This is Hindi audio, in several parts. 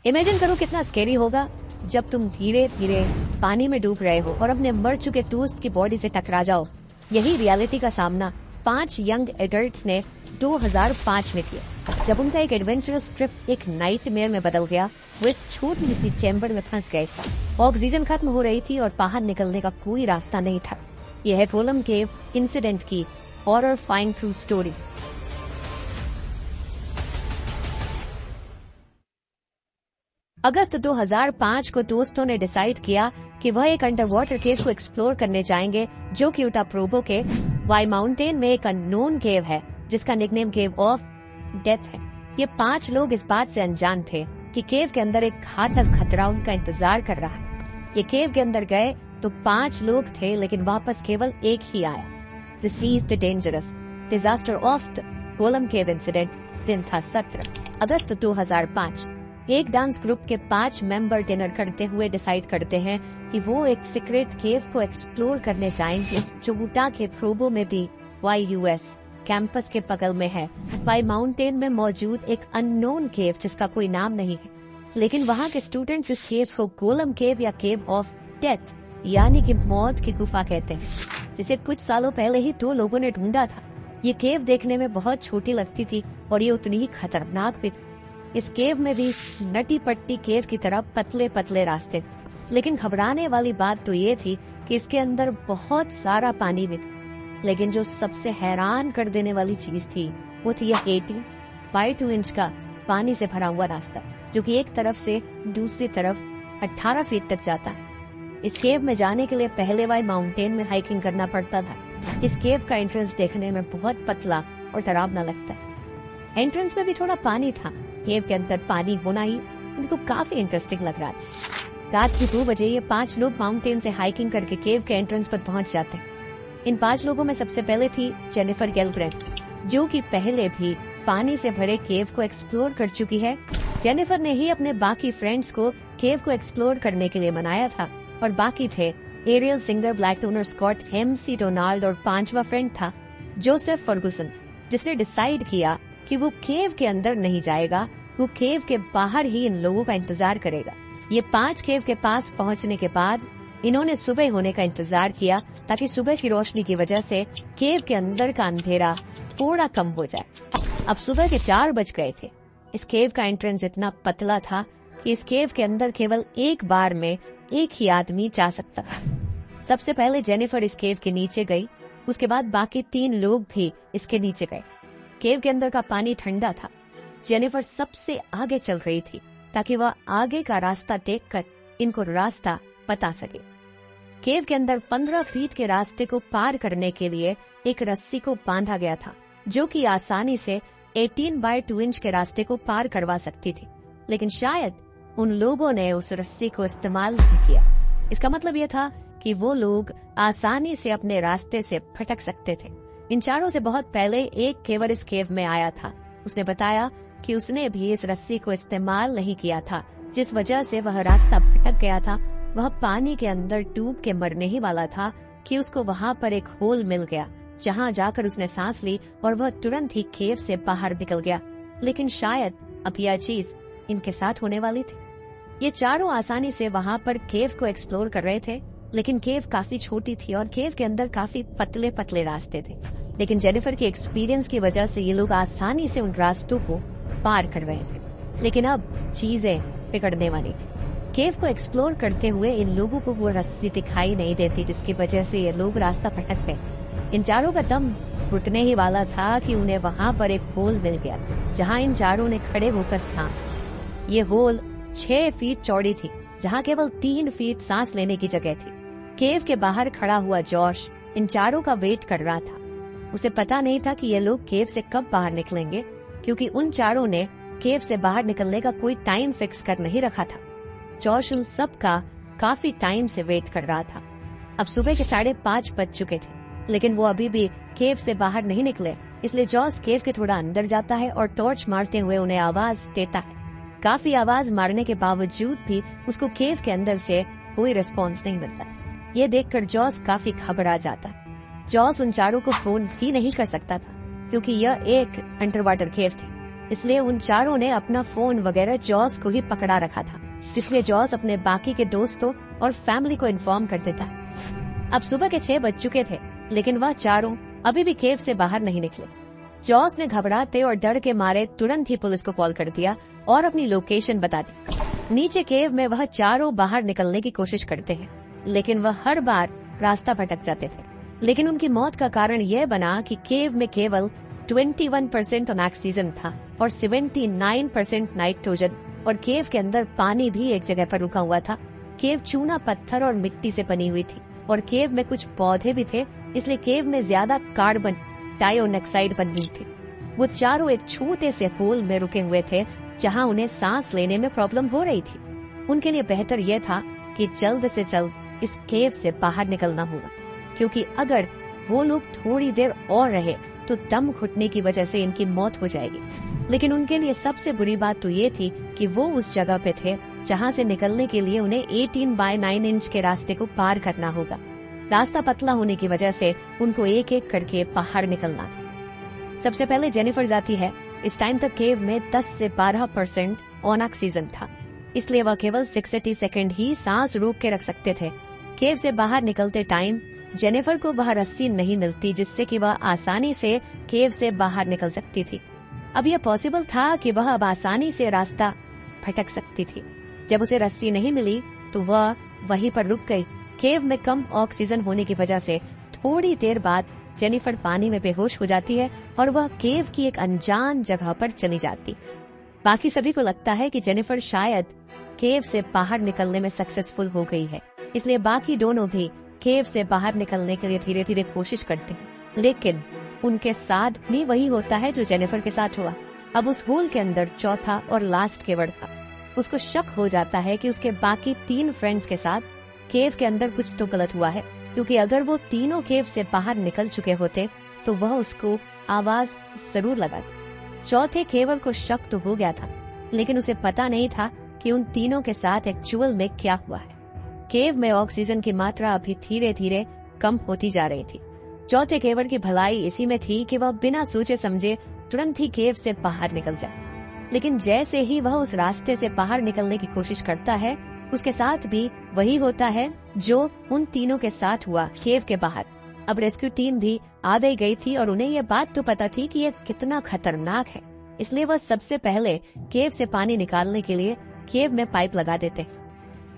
इमेजिन करो कितना स्कैरी होगा जब तुम धीरे धीरे पानी में डूब रहे हो और अपने मर चुके दोस्त की बॉडी से टकरा जाओ। यही रियलिटी का सामना 5 यंग एडल्ट्स ने 2005 में किया, जब उनका एक एडवेंचरस ट्रिप एक नाइटमेयर में बदल गया। वो एक छोटी सी चैम्बर में फंस गए थे। ऑक्सीजन खत्म हो रही थी और बाहर निकलने का कोई रास्ता नहीं था। यह है गोलम केव इंसिडेंट की हॉररफाइंग ट्रू स्टोरी। अगस्त 2005 को दोस्तों ने डिसाइड किया कि वह एक अंडर वाटर केव को एक्सप्लोर करने जाएंगे, जो कि उटा प्रोबो के वाई माउंटेन में एक अननोन केव है, जिसका निकनेम केव ऑफ डेथ है। ये 5 लोग इस बात से अनजान थे कि केव के अंदर एक घातक खतरा उनका इंतजार कर रहा है। ये केव के अंदर गए तो 5 लोग थे, लेकिन वापस केवल एक ही आया। This is the dangerous disaster of the Gollum cave incident. दिन था 17 अगस्त 2005। एक डांस ग्रुप के 5 मेंबर डिनर करते हुए डिसाइड करते हैं कि वो एक सीक्रेट केव को एक्सप्लोर करने जाएंगे, जो उटा के प्रोबो में भी YUS कैंपस के बगल में है। वाई माउंटेन में मौजूद एक अननोन केव जिसका कोई नाम नहीं है, लेकिन वहाँ के स्टूडेंट्स इस केव को गोलम केव या केव ऑफ डेथ यानी कि मौत की गुफा कहते हैं, जिसे कुछ सालों पहले ही 2 लोगों ने ढूंढा था। ये केव देखने में बहुत छोटी लगती थी और ये उतनी ही खतरनाक भी थी। इस केव में भी नटी पट्टी केव की तरह पतले पतले रास्ते थे, लेकिन घबराने वाली बात तो ये थी कि इसके अंदर बहुत सारा पानी भी था। लेकिन जो सबसे हैरान कर देने वाली चीज थी वो थी यह 18 इंच का पानी से भरा हुआ रास्ता, जो कि एक तरफ से दूसरी तरफ 18 फीट तक जाता है। इस केव में जाने के लिए पहले वाई माउंटेन में हाइकिंग करना पड़ता था। इस केव का एंट्रेंस देखने में बहुत पतला और डरावना लगता है। एंट्रेंस में भी थोड़ा पानी था। केव के अंदर पानी होना ही इनको काफी इंटरेस्टिंग लग रहा था। रात के 2 बजे ये 5 लोग माउंटेन से हाइकिंग करके केव के एंट्रेंस पर पहुंच जाते हैं। इन 5 लोगों में सबसे पहले थी जेनिफर गेलब्रेथ, जो कि पहले भी पानी से भरे केव को एक्सप्लोर कर चुकी है। जेनिफर ने ही अपने बाकी फ्रेंड्स को केव को एक्सप्लोर करने के लिए मनाया था, और बाकी थे Ariel singer, black toner Scott, MC Donald और 5वां फ्रेंड था जोसेफ फर्गुसन, जिसने डिसाइड किया कि वो केव के अंदर नहीं जाएगा, वो केव के बाहर ही इन लोगों का इंतजार करेगा। ये 5 केव के पास पहुंचने के बाद इन्होंने सुबह होने का इंतजार किया, ताकि सुबह की रोशनी की वजह से केव के अंदर का अंधेरा थोड़ा कम हो जाए। अब सुबह के 4 बज गए थे। इस केव का एंट्रेंस इतना पतला था कि इस केव के अंदर केवल एक बार में एक ही आदमी जा सकता था। सबसे पहले जेनिफर इस केव के नीचे गई, उसके बाद बाकी 3 लोग भी इसके नीचे गए। केव के अंदर का पानी ठंडा था। जेनिफर सबसे आगे चल रही थी, ताकि वह आगे का रास्ता देखकर इनको रास्ता बता सके। केव के अंदर 15 फीट के रास्ते को पार करने के लिए एक रस्सी को बांधा गया था, जो कि आसानी से 18x2 इंच के रास्ते को पार करवा सकती थी, लेकिन शायद उन लोगों ने उस रस्सी को इस्तेमाल नहीं किया। इसका मतलब यह था कि वो लोग आसानी से अपने रास्ते से भटक सकते थे। इन चारों से बहुत पहले एक केवल इस केव में आया था। उसने बताया कि उसने भी इस रस्सी को इस्तेमाल नहीं किया था, जिस वजह से वह रास्ता भटक गया था। वह पानी के अंदर डूब के मरने ही वाला था कि उसको वहाँ पर एक होल मिल गया, जहाँ जाकर उसने सांस ली और वह तुरंत ही केव से बाहर निकल गया। लेकिन शायद अब यह चीज इनके साथ होने वाली थी। ये चारों आसानी से वहाँ पर केव को एक्सप्लोर कर रहे थे, लेकिन केव काफी छोटी थी और केव के अंदर काफी पतले पतले रास्ते थे। लेकिन जेनिफर के एक्सपीरियंस की वजह से ये लोग आसानी से उन रास्तों को पार कर रहे थे। लेकिन अब चीजें बिगड़ने वाली थी। केव को एक्सप्लोर करते हुए इन लोगों को वो रस्सी दिखाई नहीं देती, जिसकी वजह से ये लोग रास्ता भटक गए। इन चारों का दम घुटने ही वाला था कि उन्हें वहाँ पर एक होल मिल गया, जहाँ इन चारों ने खड़े होकर सांस ली। ये होल 6 फीट चौड़ी थी, जहाँ केवल 3 फीट सांस लेने की जगह थी। केव के बाहर खड़ा हुआ जॉश इन चारों का वेट कर रहा था। उसे पता नहीं था कि ये लोग केव से कब बाहर निकलेंगे, क्योंकि उन चारों ने केव से बाहर निकलने का कोई टाइम फिक्स कर नहीं रखा था। जॉश उन सब का काफी टाइम से वेट कर रहा था। अब सुबह के 5:30 बज चुके थे, लेकिन वो अभी भी केव से बाहर नहीं निकले। इसलिए जॉश केव के थोड़ा अंदर जाता है और टॉर्च मारते हुए उन्हें आवाज देता है। काफी आवाज मारने के बावजूद भी उसको केव के अंदर से कोई रिस्पॉन्स नहीं मिलता। ये देखकर जॉस काफी घबरा जाता है। जॉस उन चारों को फोन भी नहीं कर सकता था, क्योंकि यह एक अंडर वाटर केव थी। इसलिए उन चारों ने अपना फोन वगैरह जॉस को ही पकड़ा रखा था, जिसलिए जॉस अपने बाकी के दोस्तों और फैमिली को इन्फॉर्म कर देता। अब सुबह के 6 बज चुके थे, लेकिन वह चारों अभी भी केव से बाहर नहीं निकले। जॉस ने घबराते और डर के मारे तुरंत ही पुलिस को कॉल कर दिया और अपनी लोकेशन बता दी। नीचे केव में वह चारों बाहर निकलने की कोशिश करते हैं, लेकिन वह हर बार रास्ता भटक जाते थे। लेकिन उनकी मौत का कारण यह बना कि केव में केवल 21% ऑक्सीजन था और 79% नाइट्रोजन, और केव के अंदर पानी भी एक जगह पर रुका हुआ था। केव चूना, पत्थर और मिट्टी से बनी हुई थी और केव में कुछ पौधे भी थे, इसलिए केव में ज्यादा कार्बन डाइऑक्साइड बन रही थी। वो चारों एक छोटे से होल में रुके हुए थे जहां उन्हें सांस लेने में प्रॉब्लम हो रही थी। उनके लिए बेहतर यह था कि जल्द से जल्द इस केव से बाहर निकलना होगा, क्योंकि अगर वो लोग थोड़ी देर और रहे तो दम घुटने की वजह से इनकी मौत हो जाएगी। लेकिन उनके लिए सबसे बुरी बात तो ये थी कि वो उस जगह पे थे जहां से निकलने के लिए उन्हें 18x9 इंच के रास्ते को पार करना होगा। रास्ता पतला होने की वजह से उनको एक एक करके बाहर निकलना था। सबसे पहले जेनिफर जाती है। इस टाइम तक केव में 10 से 12% ऑन ऑक्सीजन था, इसलिए वह केवल 60 सेकंड ही सांस रोक के रख सकते थे। केव से बाहर निकलते टाइम जेनिफर को वह रस्सी नहीं मिलती जिससे कि वह आसानी से केव से बाहर निकल सकती थी। अब यह पॉसिबल था कि वह अब आसानी से रास्ता भटक सकती थी। जब उसे रस्सी नहीं मिली तो वह वहीं पर रुक गई। केव में कम ऑक्सीजन होने की वजह से थोड़ी देर बाद जेनिफर पानी में बेहोश हो जाती है और वह केव की एक अनजान जगह पर चली जाती। बाकी सभी को लगता है कि जेनिफर शायद केव से बाहर निकलने में सक्सेसफुल हो गई है, इसलिए बाकी दोनों भी केव से बाहर निकलने के लिए धीरे धीरे कोशिश करते हैं। लेकिन उनके साथ भी वही होता है जो जेनिफर के साथ हुआ। अब उस होल के अंदर चौथा और लास्ट केवड़ था। उसको शक हो जाता है कि उसके बाकी 3 फ्रेंड्स के साथ केव के अंदर कुछ तो गलत हुआ है, क्योंकि अगर वो तीनों केव से बाहर निकल चुके होते तो वह उसको आवाज जरूर लगाते। चौथे केवड़ को शक तो हो गया था, लेकिन उसे पता नहीं था कि उन तीनों के साथ एक्चुअल में क्या हुआ है। केव में ऑक्सीजन की मात्रा अभी धीरे धीरे कम होती जा रही थी। चौथे केवड़ की भलाई इसी में थी कि वह बिना सोचे समझे तुरंत ही केव से बाहर निकल जाए। लेकिन जैसे ही वह उस रास्ते से बाहर निकलने की कोशिश करता है, उसके साथ भी वही होता है जो उन तीनों के साथ हुआ केव के बाहर। अब रेस्क्यू टीम भी आ गई थी और उन्हें यह बात तो पता थी कि यह कितना खतरनाक है, इसलिए वह सबसे पहले केव से पानी निकालने के लिए केव में पाइप लगा देते।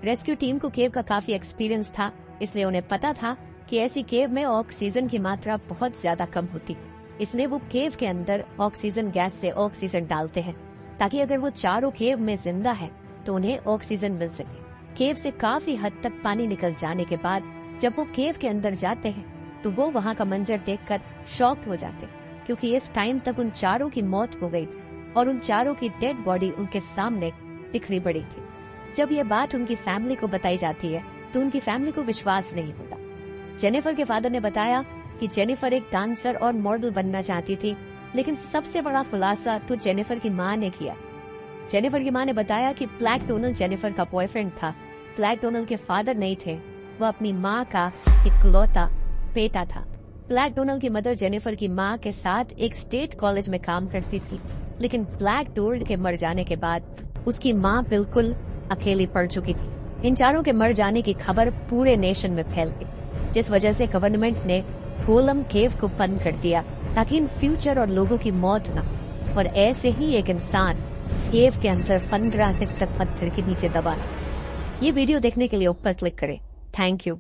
रेस्क्यू टीम को केव का काफी एक्सपीरियंस था, इसलिए उन्हें पता था कि ऐसी केव में ऑक्सीजन की मात्रा बहुत ज्यादा कम होती, इसलिए वो केव के अंदर ऑक्सीजन गैस से ऑक्सीजन डालते हैं ताकि अगर वो चारों केव में जिंदा है तो उन्हें ऑक्सीजन मिल सके। केव से काफी हद तक पानी निकल जाने के बाद जब वो केव के अंदर जाते हैं तो वो वहाँ का मंजर देखकर शॉक हो जाते, क्योंकि इस टाइम तक उन चारों की मौत हो गई थी और उन चारों की डेड बॉडी उनके सामने बिखरी पड़ी थी। जब ये बात उनकी फैमिली को बताई जाती है तो उनकी फैमिली को विश्वास नहीं होता। जेनिफर के फादर ने बताया कि जेनिफर एक डांसर और मॉडल बनना चाहती थी, लेकिन सबसे बड़ा खुलासा तो जेनिफर की माँ ने किया। जेनिफर की माँ ने बताया कि ब्लैक डोनाल्ड जेनिफर का बॉयफ्रेंड था। ब्लैक डोनाल्ड के फादर नहीं थे, वह अपनी माँ का इकलौता बेटा था। ब्लैक डोनाल्ड की मदर जेनिफर की माँ के साथ एक स्टेट कॉलेज में काम करती थी, लेकिन ब्लैक डोनाल्ड के मर जाने के बाद उसकी माँ बिल्कुल अकेली पड़ चुकी थी। इन चारों के मर जाने की खबर पूरे नेशन में फैल गई, जिस वजह से गवर्नमेंट ने गोलम केव को बंद कर दिया ताकि इन फ्यूचर और लोगों की मौत न। और ऐसे ही एक इंसान केव के अंदर 15 दिन तक पत्थर के नीचे दबा। ये वीडियो देखने के लिए ऊपर क्लिक करें। Thank you.